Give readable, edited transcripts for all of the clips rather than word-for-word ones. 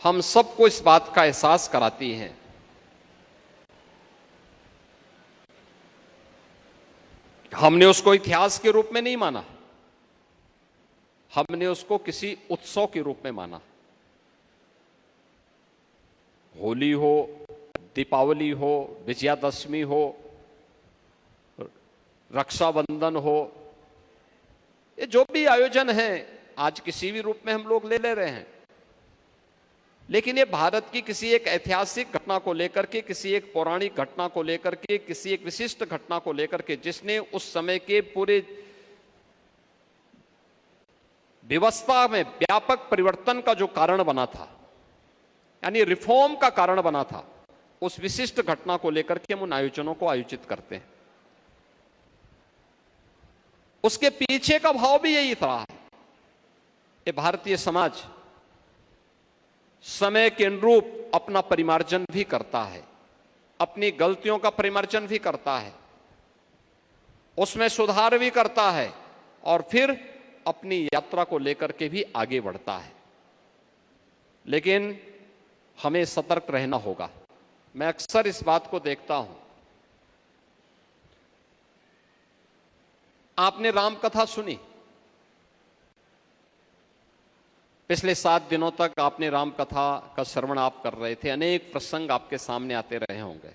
हम सबको इस बात का एहसास कराती हैं हमने उसको इतिहास के रूप में नहीं माना, हमने उसको किसी उत्सव के रूप में माना। होली हो, दीपावली हो, विजयादशमी हो, रक्षाबंधन हो, ये जो भी आयोजन है आज किसी भी रूप में हम लोग ले ले रहे हैं, लेकिन ये भारत की किसी एक ऐतिहासिक घटना को लेकर के, किसी एक पौराणिक घटना को लेकर के, किसी एक विशिष्ट घटना को लेकर के, जिसने उस समय के पूरे व्यवस्था में व्यापक परिवर्तन का जो कारण बना था, यानी रिफॉर्म का कारण बना था, उस विशिष्ट घटना को लेकर के हम उन आयोजनों को आयोजित करते हैं। उसके पीछे का भाव भी यही था। ये भारतीय समाज समय के अनुरूप अपना परिमार्जन भी करता है, अपनी गलतियों का परिमार्जन भी करता है, उसमें सुधार भी करता है और फिर अपनी यात्रा को लेकर के भी आगे बढ़ता है। लेकिन हमें सतर्क रहना होगा। मैं अक्सर इस बात को देखता हूं, आपने राम कथा सुनी, पिछले 7 दिनों तक आपने राम कथा का श्रवण आप कर रहे थे, अनेक प्रसंग आपके सामने आते रहे होंगे।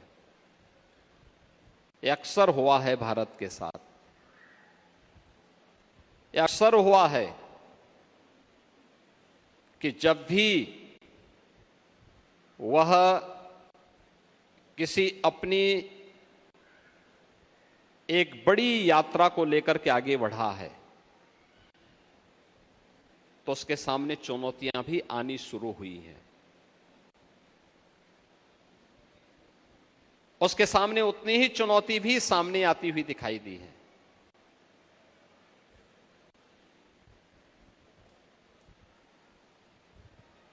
यह अक्सर हुआ है भारत के साथ, यह अक्सर हुआ है कि जब भी वह किसी अपनी एक बड़ी यात्रा को लेकर के आगे बढ़ा है तो उसके सामने चुनौतियां भी आनी शुरू हुई हैं। उसके सामने उतनी ही चुनौती भी सामने आती हुई दिखाई दी है।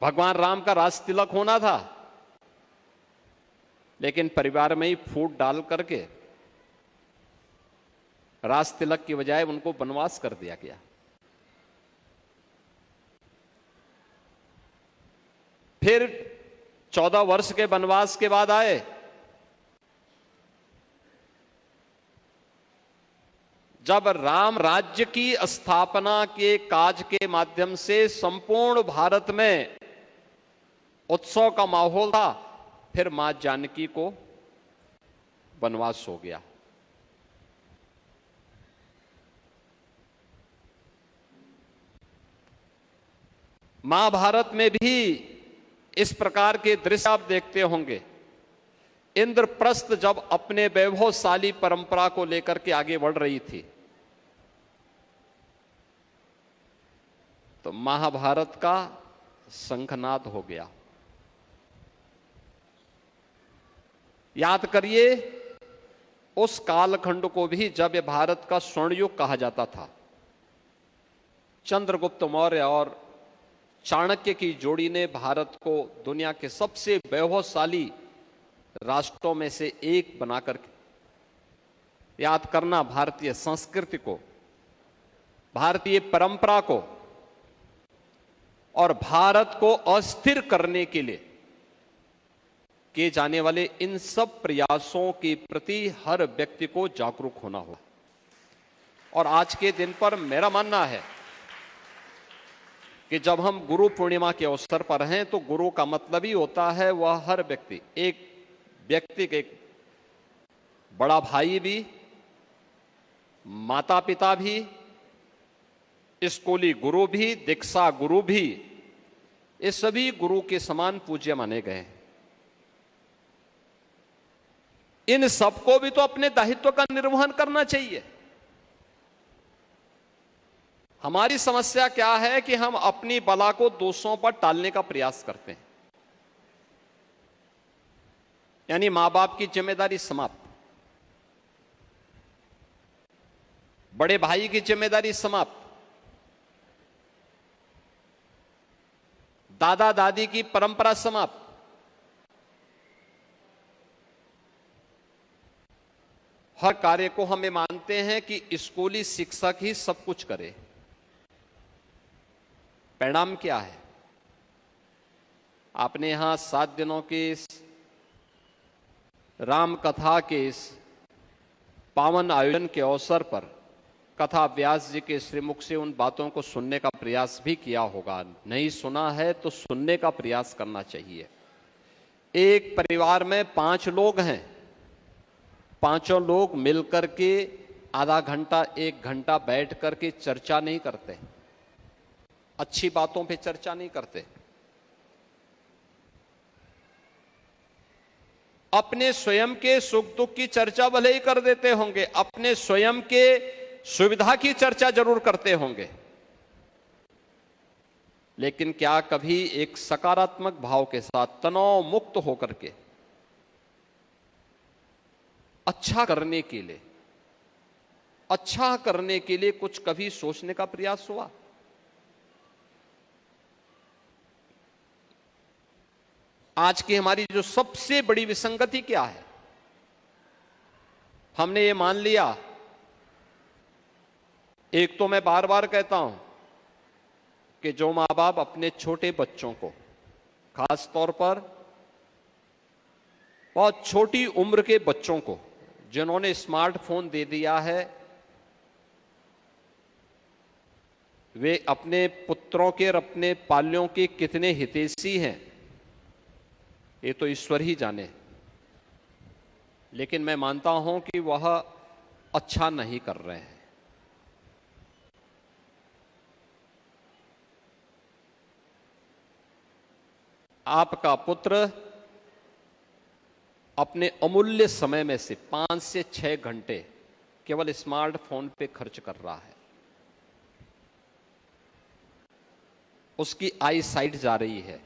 भगवान राम का राज तिलक होना था, लेकिन परिवार में ही फूट डाल करके राज तिलक की बजाय उनको वनवास कर दिया गया। फिर 14 वर्ष के वनवास के बाद आए, जब राम राज्य की स्थापना के काज के माध्यम से संपूर्ण भारत में उत्सव का माहौल था, फिर मां जानकी को वनवास हो गया। महाभारत में भी इस प्रकार के दृश्य आप देखते होंगे। इंद्रप्रस्थ जब अपने वैभवशाली परंपरा को लेकर के आगे बढ़ रही थी, तो महाभारत का शंखनाद हो गया। याद करिए उस कालखंड को भी जब ये भारत का स्वर्ण युग कहा जाता था। चंद्रगुप्त मौर्य और चाणक्य की जोड़ी ने भारत को दुनिया के सबसे वैभवशाली राष्ट्रों में से एक बनाकर, याद करना, भारतीय संस्कृति को, भारतीय परंपरा को और भारत को अस्थिर करने के लिए किए जाने वाले इन सब प्रयासों के प्रति हर व्यक्ति को जागरूक होना होगा। और आज के दिन पर मेरा मानना है कि जब हम गुरु पूर्णिमा के अवसर पर हैं तो गुरु का मतलब ही होता है वह हर व्यक्ति, एक व्यक्ति के बड़ा भाई भी, माता पिता भी, स्कूली गुरु भी, दीक्षा गुरु भी, ये सभी गुरु के समान पूज्य माने गए। इन सबको भी तो अपने दायित्व का निर्वहन करना चाहिए। हमारी समस्या क्या है कि हम अपनी बला को दूसरों पर टालने का प्रयास करते हैं। यानी मां बाप की जिम्मेदारी समाप्त, बड़े भाई की जिम्मेदारी समाप्त, दादा दादी की परंपरा समाप्त, हर कार्य को हमें मानते हैं कि स्कूली शिक्षक ही सब कुछ करे। परिणाम क्या है? आपने यहां 7 दिनों के इस राम कथा के इस पावन आयोजन के अवसर पर कथा व्यास जी के श्रीमुख से उन बातों को सुनने का प्रयास भी किया होगा। नहीं सुना है तो सुनने का प्रयास करना चाहिए। एक परिवार में 5 लोग हैं, पांचों लोग मिलकर के आधा घंटा 1 घंटा बैठ करके चर्चा नहीं करते, अच्छी बातों पे चर्चा नहीं करते। अपने स्वयं के सुख दुख की चर्चा भले ही कर देते होंगे, अपने स्वयं के सुविधा की चर्चा जरूर करते होंगे, लेकिन क्या कभी एक सकारात्मक भाव के साथ तनाव मुक्त होकर के अच्छा करने के लिए कुछ कभी सोचने का प्रयास हुआ? आज की हमारी जो सबसे बड़ी विसंगति क्या है? हमने ये मान लिया, एक तो मैं बार बार कहता हूं कि जो मां बाप अपने छोटे बच्चों को, खास तौर पर बहुत छोटी उम्र के बच्चों को जिन्होंने स्मार्टफोन दे दिया है, वे अपने पुत्रों के और अपने पाल्यों के कितने हितैषी हैं ये तो ईश्वर ही जाने, लेकिन मैं मानता हूं कि वह अच्छा नहीं कर रहे हैं। आपका पुत्र अपने अमूल्य समय में से 5 से 6 घंटे केवल स्मार्टफोन पे खर्च कर रहा है, उसकी आई साइट जा रही है,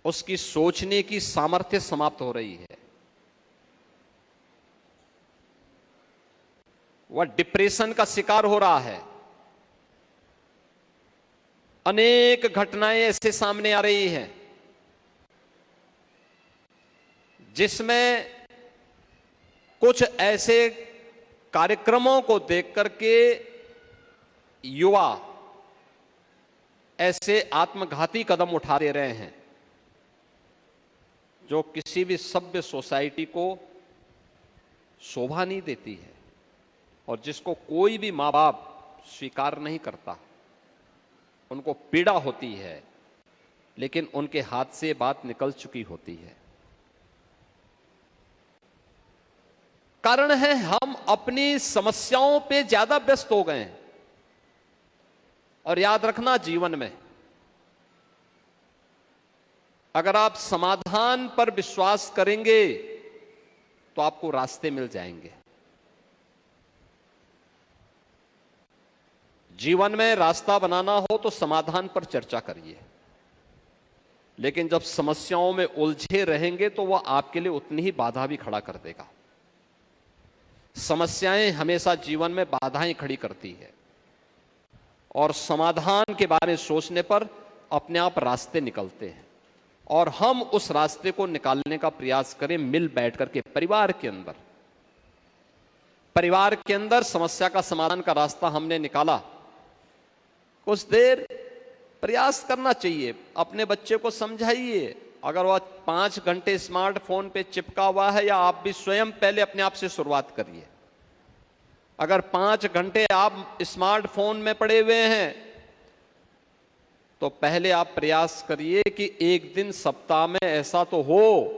उसकी सोचने की सामर्थ्य समाप्त हो रही है, वह डिप्रेशन का शिकार हो रहा है। अनेक घटनाएं ऐसे सामने आ रही हैं जिसमें कुछ ऐसे कार्यक्रमों को देख करके युवा ऐसे आत्मघाती कदम उठा दे रहे हैं जो किसी भी सभ्य सोसाइटी को शोभा नहीं देती है और जिसको कोई भी मां बाप स्वीकार नहीं करता। उनको पीड़ा होती है, लेकिन उनके हाथ से बात निकल चुकी होती है। कारण है हम अपनी समस्याओं पे ज्यादा व्यस्त हो गए हैं। और याद रखना, जीवन में अगर आप समाधान पर विश्वास करेंगे तो आपको रास्ते मिल जाएंगे। जीवन में रास्ता बनाना हो तो समाधान पर चर्चा करिए, लेकिन जब समस्याओं में उलझे रहेंगे तो वह आपके लिए उतनी ही बाधा भी खड़ा कर देगा। समस्याएं हमेशा जीवन में बाधाएं खड़ी करती है और समाधान के बारे में सोचने पर अपने आप रास्ते निकलते हैं और हम उस रास्ते को निकालने का प्रयास करें मिल बैठ करके परिवार के अंदर समस्या का समाधान का रास्ता हमने निकाला। कुछ देर प्रयास करना चाहिए, अपने बच्चे को समझाइए। अगर वह 5 घंटे स्मार्टफोन पे चिपका हुआ है, या आप भी स्वयं पहले अपने आप से शुरुआत करिए। अगर 5 घंटे आप स्मार्टफोन में पड़े हुए हैं तो पहले आप प्रयास करिए कि एक दिन सप्ताह में ऐसा तो हो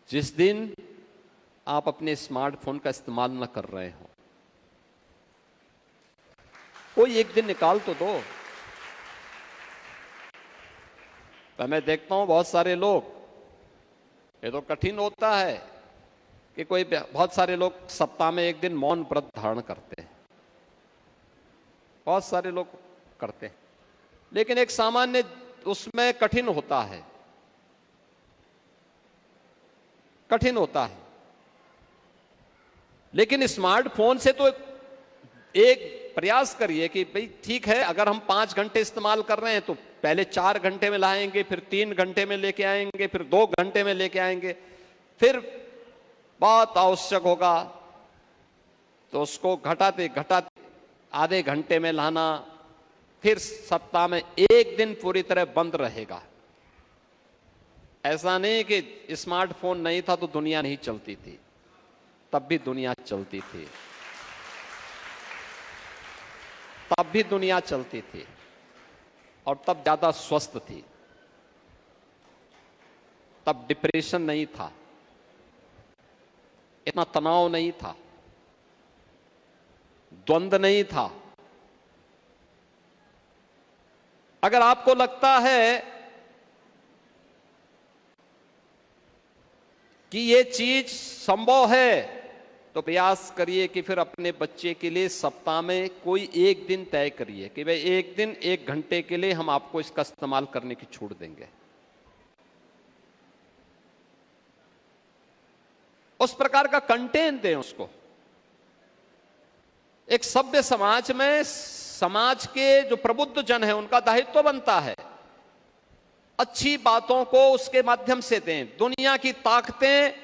जिस दिन आप अपने स्मार्टफोन का इस्तेमाल न कर रहे हो। कोई एक दिन निकाल तो दो। तो मैं देखता हूं बहुत सारे लोग, ये तो कठिन होता है कि बहुत सारे लोग सप्ताह में एक दिन मौन व्रत धारण करते हैं, बहुत सारे लोग करते हैं, लेकिन एक सामान्य उसमें कठिन होता है। लेकिन स्मार्टफोन से तो एक प्रयास करिए कि भाई ठीक है, अगर हम 5 घंटे इस्तेमाल कर रहे हैं तो पहले 4 घंटे में लाएंगे, फिर 3 घंटे में लेके आएंगे, फिर 2 घंटे में लेके आएंगे, फिर बहुत आवश्यक होगा तो उसको घटाते आधे घंटे में लाना, फिर सप्ताह में एक दिन पूरी तरह बंद रहेगा। ऐसा नहीं कि स्मार्टफोन नहीं था तो दुनिया नहीं चलती थी, तब भी दुनिया चलती थी, तब भी दुनिया चलती थी, और तब ज्यादा स्वस्थ थी। तब डिप्रेशन नहीं था, इतना तनाव नहीं था, द्वंद्व नहीं था। अगर आपको लगता है कि ये चीज संभव है तो प्रयास करिए कि फिर अपने बच्चे के लिए सप्ताह में कोई एक दिन तय करिए कि भाई एक दिन 1 घंटे के लिए हम आपको इसका इस्तेमाल करने की छूट देंगे। उस प्रकार का कंटेंट दें उसको। एक सभ्य समाज में समाज के जो प्रबुद्ध जन है उनका दायित्व बनता है अच्छी बातों को उसके माध्यम से दें। दुनिया की ताकतें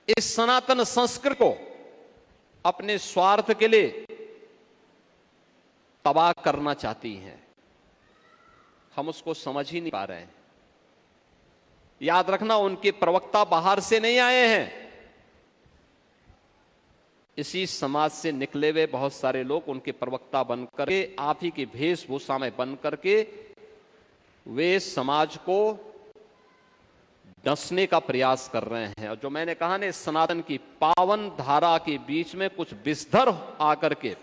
इस सनातन संस्कृति को अपने स्वार्थ के लिए तबाह करना चाहती हैं, हम उसको समझ ही नहीं पा रहे हैं। याद रखना, उनके प्रवक्ता बाहर से नहीं आए हैं, इसी समाज से निकले हुए बहुत सारे लोग उनके प्रवक्ता बनकर के, आप ही की वेशभूषा में बन करके वे समाज को डसने का प्रयास कर रहे हैं। और जो मैंने कहा ना, सनातन की पावन धारा के बीच में कुछ विषधर आकर के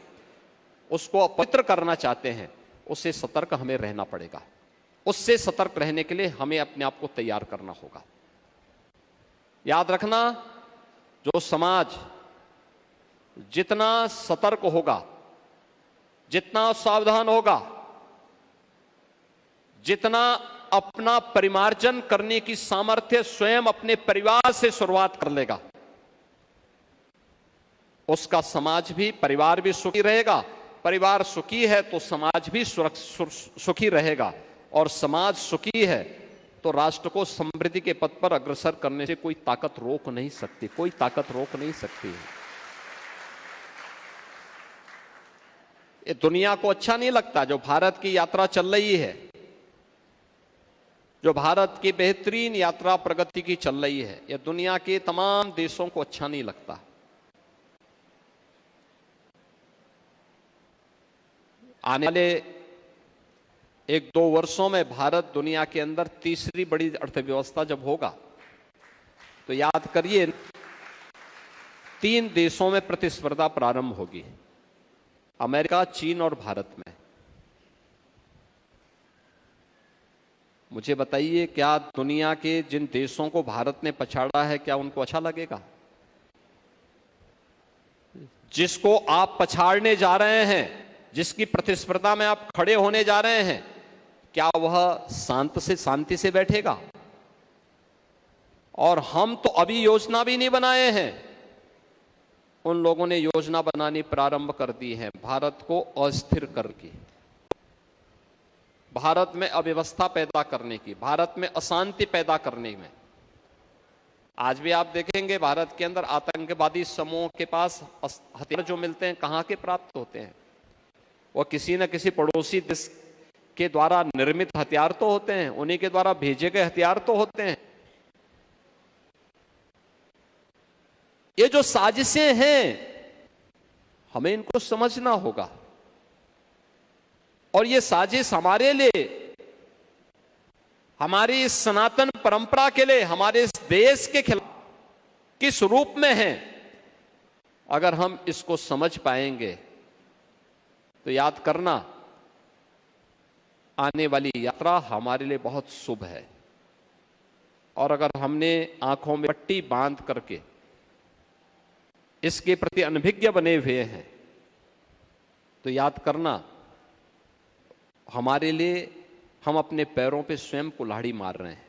उसको अपवित्र करना चाहते हैं, उससे सतर्क हमें रहना पड़ेगा। उससे सतर्क रहने के लिए हमें अपने आप को तैयार करना होगा। याद रखना, जो समाज जितना सतर्क होगा, जितना सावधान होगा, जितना अपना परिमार्जन करने की सामर्थ्य स्वयं अपने परिवार से शुरुआत कर लेगा, उसका समाज भी, परिवार भी सुखी रहेगा। परिवार सुखी है तो समाज भी सुखी रहेगा, और समाज सुखी है तो राष्ट्र को समृद्धि के पथ पर अग्रसर करने से कोई ताकत रोक नहीं सकती, कोई ताकत रोक नहीं सकती। ये दुनिया को अच्छा नहीं लगता जो भारत की यात्रा चल रही है, जो भारत की बेहतरीन यात्रा प्रगति की चल रही है, यह दुनिया के तमाम देशों को अच्छा नहीं लगता। आने वाले 1-2 वर्षों में भारत दुनिया के अंदर तीसरी बड़ी अर्थव्यवस्था जब होगा, तो याद करिए 3 देशों में प्रतिस्पर्धा प्रारंभ होगी, अमेरिका, चीन और भारत में। मुझे बताइए, क्या दुनिया के जिन देशों को भारत ने पछाड़ा है, क्या उनको अच्छा लगेगा? जिसको आप पछाड़ने जा रहे हैं, जिसकी प्रतिस्पर्धा में आप खड़े होने जा रहे हैं, क्या वह शांति से बैठेगा? और हम तो अभी योजना भी नहीं बनाए हैं, उन लोगों ने योजना बनानी प्रारंभ कर दी है भारत को अस्थिर करके, भारत में अव्यवस्था पैदा करने की, भारत में अशांति पैदा करने में। आज भी आप देखेंगे भारत के अंदर आतंकवादी समूह के पास हथियार जो मिलते हैं, कहां के प्राप्त होते हैं? वह किसी न किसी पड़ोसी देश के द्वारा निर्मित हथियार तो होते हैं, उन्हीं के द्वारा भेजे गए हथियार तो होते हैं। ये जो साजिशें हैं, हमें इनको समझना होगा, और ये साजिश हमारे लिए, हमारी इस सनातन परंपरा के लिए, हमारे इस देश के खिलाफ किस रूप में है, अगर हम इसको समझ पाएंगे तो याद करना, आने वाली यात्रा हमारे लिए बहुत शुभ है। और अगर हमने आंखों में पट्टी बांध करके इसके प्रति अनभिज्ञ बने हुए हैं, तो याद करना, हमारे लिए हम अपने पैरों पे स्वयं कुल्हाड़ी मार रहे हैं।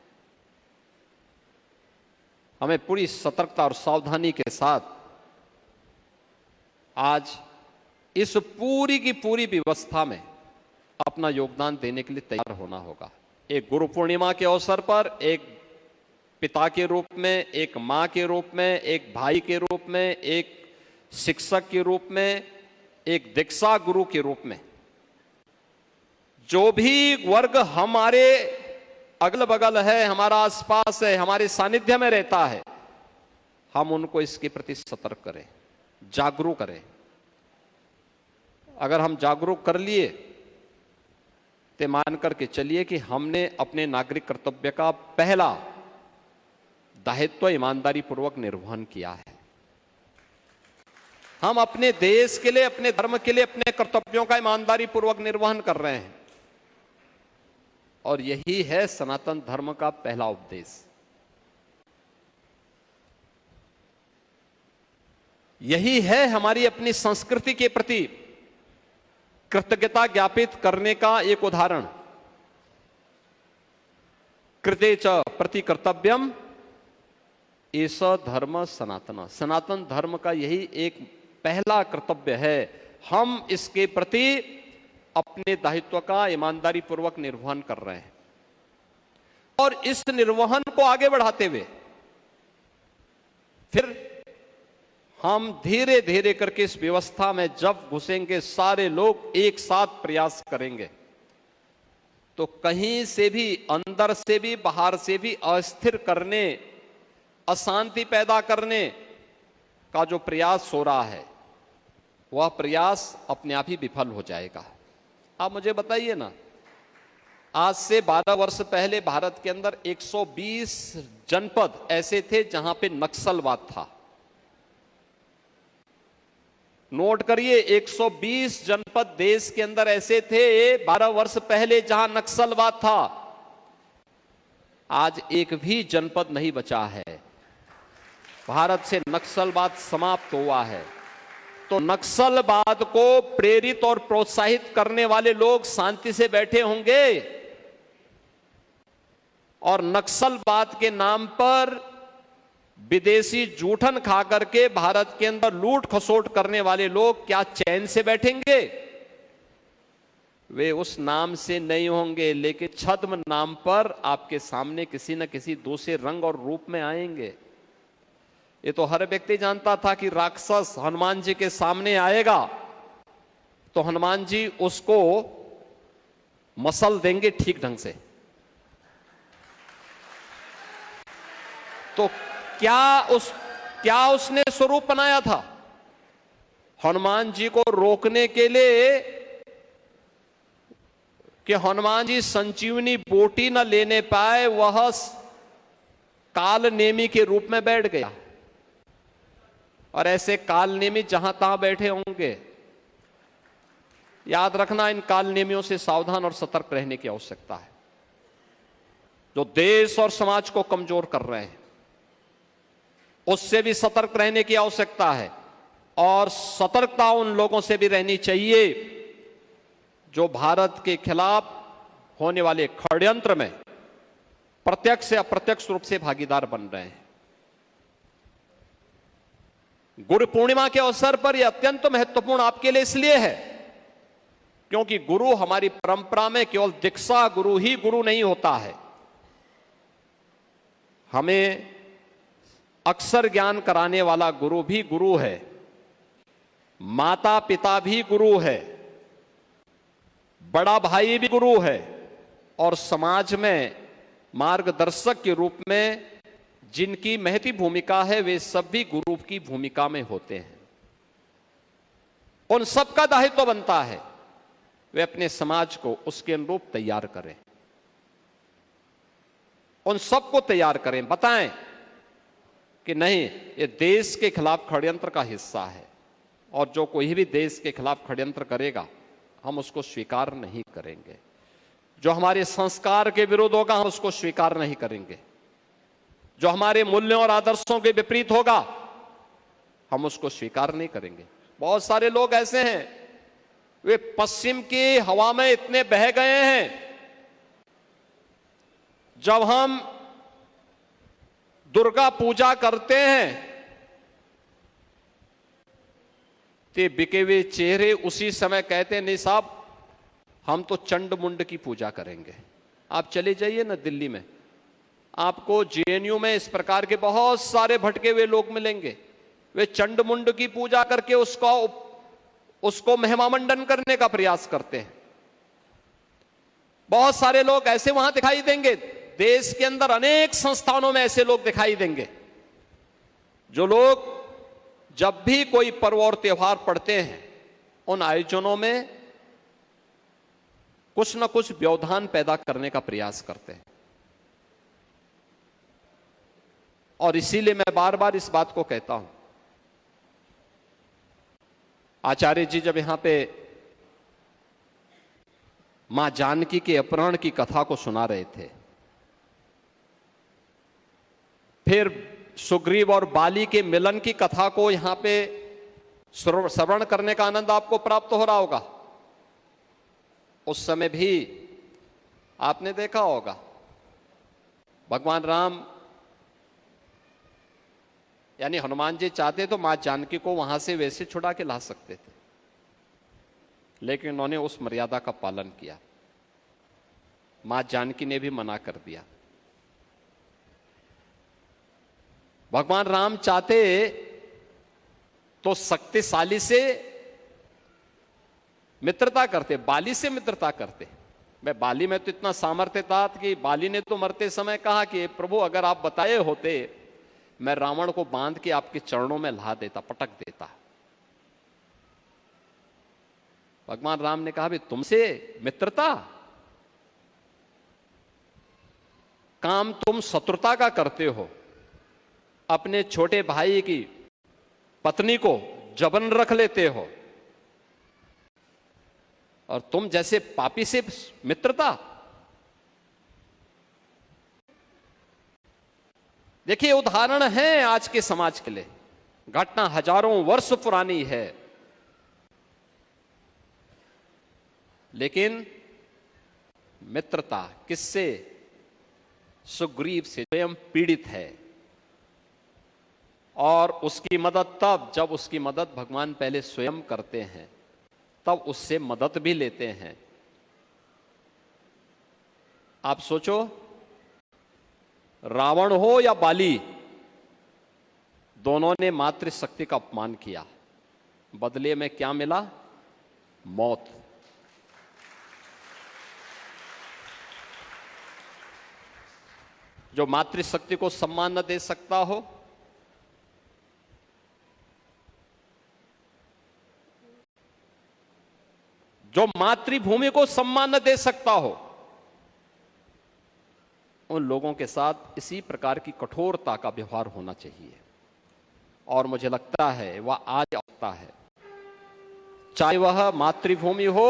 हमें पूरी सतर्कता और सावधानी के साथ आज इस पूरी की पूरी व्यवस्था में अपना योगदान देने के लिए तैयार होना होगा। एक गुरु पूर्णिमा के अवसर पर एक पिता के रूप में, एक मां के रूप में, एक भाई के रूप में, एक शिक्षक के रूप में, एक दीक्षा गुरु के रूप में जो भी वर्ग हमारे अगल बगल है, हमारा आसपास है, हमारे सानिध्य में रहता है, हम उनको इसके प्रति सतर्क करें, जागरूक करें। अगर हम जागरूक कर लिए तो मान करके चलिए कि हमने अपने नागरिक कर्तव्य का पहला दायित्व ईमानदारी पूर्वक निर्वहन किया है। हम अपने देश के लिए, अपने धर्म के लिए अपने कर्तव्यों का ईमानदारी पूर्वक निर्वहन कर रहे हैं, और यही है सनातन धर्म का पहला उपदेश। यही है हमारी अपनी संस्कृति के प्रति कृतज्ञता ज्ञापित करने का एक उदाहरण। कृते च प्रति कर्तव्यम एष धर्म सनातन। सनातन धर्म का यही एक पहला कर्तव्य है। हम इसके प्रति अपने दायित्व का ईमानदारी पूर्वक निर्वहन कर रहे हैं, और इस निर्वहन को आगे बढ़ाते हुए फिर हम धीरे धीरे करके इस व्यवस्था में जब घुसेंगे, सारे लोग एक साथ प्रयास करेंगे, तो कहीं से भी, अंदर से भी बाहर से भी अस्थिर करने, अशांति पैदा करने का जो प्रयास हो रहा है, वह प्रयास अपने आप ही विफल हो जाएगा। आप मुझे बताइए ना, आज से 12 वर्ष पहले भारत के अंदर 120 जनपद ऐसे थे जहां पे नक्सलवाद था। नोट करिए, 120 जनपद देश के अंदर ऐसे थे 12 वर्ष पहले जहां नक्सलवाद था। आज एक भी जनपद नहीं बचा है। भारत से नक्सलवाद समाप्त हुआ है। तो नक्सलवाद को प्रेरित और प्रोत्साहित करने वाले लोग शांति से बैठे होंगे, और नक्सलवाद के नाम पर विदेशी जूठन खा करके भारत के अंदर लूट खसोट करने वाले लोग क्या चैन से बैठेंगे? वे उस नाम से नहीं होंगे, लेकिन छद्म नाम पर आपके सामने किसी न किसी दूसरे रंग और रूप में आएंगे। ये तो हर व्यक्ति जानता था कि राक्षस हनुमान जी के सामने आएगा तो हनुमान जी उसको मसल देंगे ठीक ढंग से। तो क्या उसने स्वरूप बनाया था? हनुमान जी को रोकने के लिए कि हनुमान जी संजीवनी बोटी न लेने पाए, वह काल नेमी के रूप में बैठ गया। और ऐसे काल नेमी जहां तहां बैठे होंगे। याद रखना, इन काल नेमियों से सावधान और सतर्क रहने की आवश्यकता है, जो देश और समाज को कमजोर कर रहे हैं। उससे भी सतर्क रहने की आवश्यकता है, और सतर्कता उन लोगों से भी रहनी चाहिए जो भारत के खिलाफ होने वाले षड्यंत्र में प्रत्यक्ष या अप्रत्यक्ष रूप से भागीदार बन रहे हैं। गुरु पूर्णिमा के अवसर पर यह अत्यंत महत्वपूर्ण आपके लिए इसलिए है क्योंकि गुरु हमारी परंपरा में केवल दीक्षा गुरु ही गुरु नहीं होता है। हमें अक्षर ज्ञान कराने वाला गुरु भी गुरु है, माता पिता भी गुरु है, बड़ा भाई भी गुरु है, और समाज में मार्गदर्शक के रूप में जिनकी महती भूमिका है, वे सब भी गुरु की भूमिका में होते हैं। उन सबका दायित्व बनता है वे अपने समाज को उसके अनुरूप तैयार करें, उन सबको तैयार करें, बताएं कि नहीं, ये देश के खिलाफ षड्यंत्र का हिस्सा है, और जो कोई भी देश के खिलाफ षड्यंत्र करेगा हम उसको स्वीकार नहीं करेंगे। जो हमारे संस्कार के विरुद्ध होगा हम उसको स्वीकार नहीं करेंगे। जो हमारे मूल्यों और आदर्शों के विपरीत होगा हम उसको स्वीकार नहीं करेंगे। बहुत सारे लोग ऐसे हैं, वे पश्चिम की हवा में इतने बह गए हैं। जब हम दुर्गा पूजा करते हैं तो बिके हुए चेहरे उसी समय कहते हैं, नहीं साहब हम तो चंड मुंड की पूजा करेंगे। आप चले जाइए ना दिल्ली में, आपको जेएनयू में इस प्रकार के बहुत सारे भटके हुए लोग मिलेंगे। वे चंड मुंड की पूजा करके उसको महिमा मंडन करने का प्रयास करते हैं। बहुत सारे लोग ऐसे वहां दिखाई देंगे, देश के अंदर अनेक संस्थानों में ऐसे लोग दिखाई देंगे जो लोग जब भी कोई पर्व और त्योहार पड़ते हैं उन आयोजनों में कुछ न कुछ व्यवधान पैदा करने का प्रयास करते हैं। और इसीलिए मैं बार बार इस बात को कहता हूं। आचार्य जी जब यहां पे मां जानकी के अपहरण की कथा को सुना रहे थे, फिर सुग्रीव और बाली के मिलन की कथा को यहां पे श्रवण करने का आनंद आपको प्राप्त हो रहा होगा। उस समय भी आपने देखा होगा भगवान राम यानी हनुमान जी चाहते तो मां जानकी को वहां से वैसे छुड़ा के ला सकते थे, लेकिन उन्होंने उस मर्यादा का पालन किया। मां जानकी ने भी मना कर दिया। भगवान राम चाहते तो शक्तिशाली से मित्रता करते, बाली से मित्रता करते। मैं बाली में तो इतना सामर्थ्य था कि बाली ने तो मरते समय कहा कि प्रभु अगर आप बताए होते मैं रावण को बांध के आपके चरणों में ला देता, पटक देता। भगवान राम ने कहा भी तुमसे मित्रता, काम तुम शत्रुता का करते हो। अपने छोटे भाई की पत्नी को जबरन रख लेते हो और तुम जैसे पापी से मित्रता। देखिए उदाहरण है आज के समाज के लिए, घटना हजारों वर्ष पुरानी है, लेकिन मित्रता किससे? सुग्रीव से स्वयं पीड़ित है और उसकी मदद तब जब उसकी मदद भगवान पहले स्वयं करते हैं, तब उससे मदद भी लेते हैं। आप सोचो रावण हो या बाली, दोनों ने मातृशक्ति का अपमान किया, बदले में क्या मिला? मौत। जो मातृशक्ति को सम्मान न दे सकता हो, जो मातृभूमि को सम्मान न दे सकता हो, उन लोगों के साथ इसी प्रकार की कठोरता का व्यवहार होना चाहिए। और मुझे लगता है वह आज आता है, चाहे वह मातृभूमि हो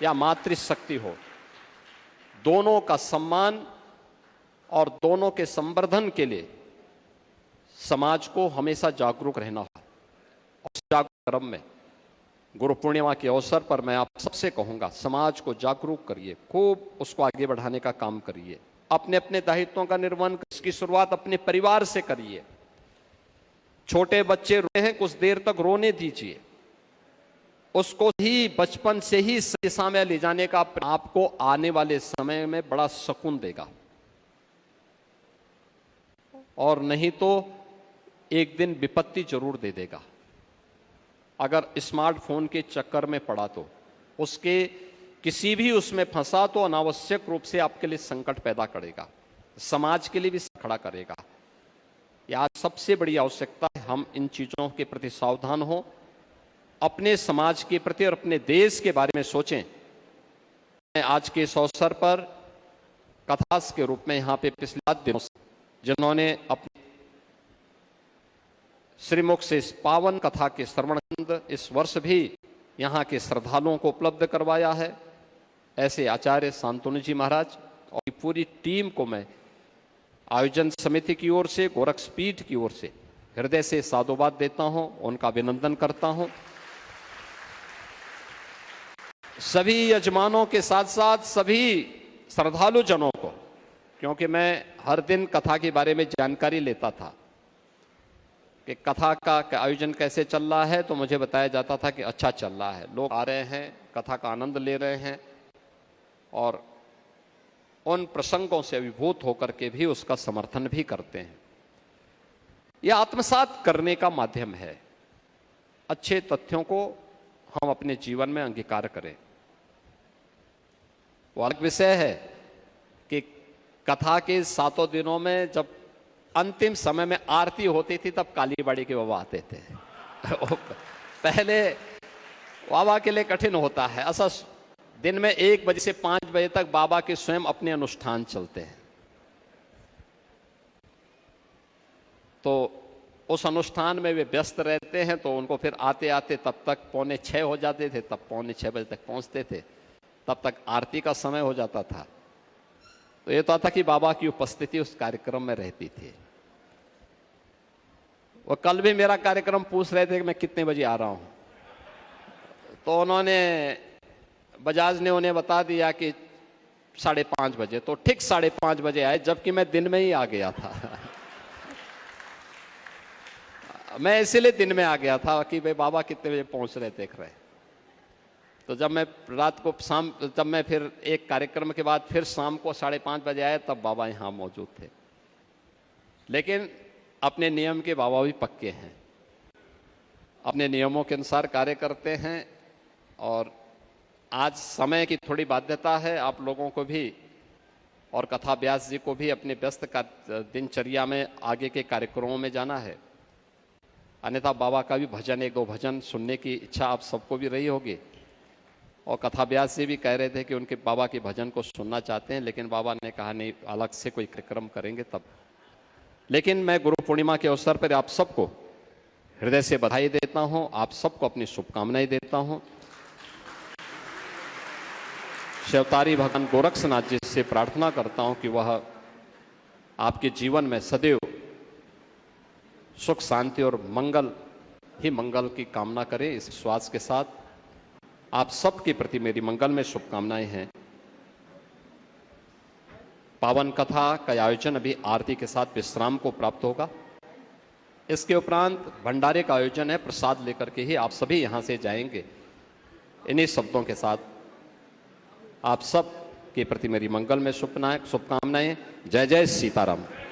या मातृशक्ति हो, दोनों का सम्मान और दोनों के संवर्धन के लिए समाज को हमेशा जागरूक रहना होगा। और जागरूक क्रम में गुरु पूर्णिमा के अवसर पर मैं आप सबसे कहूंगा, समाज को जागरूक करिए, खूब उसको आगे बढ़ाने का काम करिए, अपने अपने दायित्वों का निर्वहन, इसकी शुरुआत अपने परिवार से करिए। छोटे बच्चे रोते हैं, कुछ देर तक रोने दीजिए, उसको ही बचपन से ही सही दिशा में ले जाने का आपको आने वाले समय में बड़ा सुकून देगा। और नहीं तो एक दिन विपत्ति जरूर दे देगा। अगर स्मार्टफोन के चक्कर में पड़ा तो, उसके किसी भी उसमें फंसा तो अनावश्यक रूप से आपके लिए संकट पैदा करेगा, समाज के लिए भी खड़ा करेगा। यह आज सबसे बड़ी आवश्यकता है, हम इन चीजों के प्रति सावधान हों, अपने समाज के प्रति और अपने देश के बारे में सोचें। मैं आज के इस अवसर पर कथास के रूप में यहाँ पे पिछले 7 दिनों से जिन्होंने अपने श्रीमुख से इस पावन कथा के श्रवण इस वर्ष भी यहाँ के श्रद्धालुओं को उपलब्ध करवाया है, ऐसे आचार्य शांतनु जी महाराज और पूरी टीम को मैं आयोजन समिति की ओर से, गोरक्षपीठ की ओर से हृदय से साधुवाद देता हूं, उनका अभिनंदन करता हूं। सभी यजमानों के साथ साथ सभी श्रद्धालु जनों को, क्योंकि मैं हर दिन कथा के बारे में जानकारी लेता था कि कथा का आयोजन कैसे चल रहा है, तो मुझे बताया जाता था कि अच्छा चल रहा है, लोग आ रहे हैं, कथा का आनंद ले रहे हैं और उन प्रसंगों से अभिभूत होकर के भी उसका समर्थन भी करते हैं। यह आत्मसात करने का माध्यम है। अच्छे तथ्यों को हम अपने जीवन में अंगीकार करें। वो अलग विषय है कि कथा के 7 दिनों में जब अंतिम समय में आरती होती थी तब कालीबाड़ी के बाबा आते थे। पहले बाबा के लिए कठिन होता है। ऐसा दिन में 1 बजे से 5 बजे तक बाबा के स्वयं अपने अनुष्ठान चलते हैं। तो उस अनुष्ठान में वे व्यस्त रहते हैं, तो उनको फिर आते आते तब तक 5:45 हो जाते थे, तब 5:45 बजे तक पहुंचते थे, तब तक आरती का समय हो जाता था। तो ये तो था कि बाबा की उपस्थिति उस कार्यक्रम में रहती थी। वो कल भी मेरा कार्यक्रम पूछ रहे थे कि मैं कितने बजे आ रहा हूं, तो उन्होंने बजाज ने उन्हें बता दिया कि 5:30 बजे। तो ठीक 5:30 बजे आए, जबकि मैं दिन में ही आ गया था। मैं इसीलिए दिन में आ गया था कि भाई बाबा कितने बजे पहुंच रहे देख रहे। तो जब मैं रात को जब मैं फिर एक कार्यक्रम के बाद फिर शाम को 5:30 बजे आया, तब बाबा यहाँ मौजूद थे। लेकिन अपने नियम के बाबा भी पक्के हैं, अपने नियमों के अनुसार कार्य करते हैं। और आज समय की थोड़ी बाध्यता है, आप लोगों को भी और कथा व्यास जी को भी अपने व्यस्त दिनचर्या में आगे के कार्यक्रमों में जाना है। अन्यथा बाबा का भी भजन, 1-2 भजन सुनने की इच्छा आप सबको भी रही होगी। और कथा व्यास जी भी कह रहे थे कि उनके बाबा के भजन को सुनना चाहते हैं, लेकिन बाबा ने कहा नहीं, अलग से कोई कार्यक्रम करेंगे तब। लेकिन मैं गुरु पूर्णिमा के अवसर पर आप सबको हृदय से बधाई देता हूं, आप सबको अपनी शुभकामनाएं देता हूं। शिवतारी भगवान गोरक्षनाथ जी से प्रार्थना करता हूं कि वह आपके जीवन में सदैव सुख, शांति और मंगल ही मंगल की कामना करें। इस विश्वास के साथ आप सबके प्रति मेरी मंगल में शुभकामनाएं हैं। पावन कथा का आयोजन अभी आरती के साथ विश्राम को प्राप्त होगा। इसके उपरांत भंडारे का आयोजन है, प्रसाद लेकर के ही आप सभी यहां से जाएंगे। इन्हीं शब्दों के साथ आप सब के प्रति मेरी मंगल में शुभकामनाएं। जय जय सीताराम।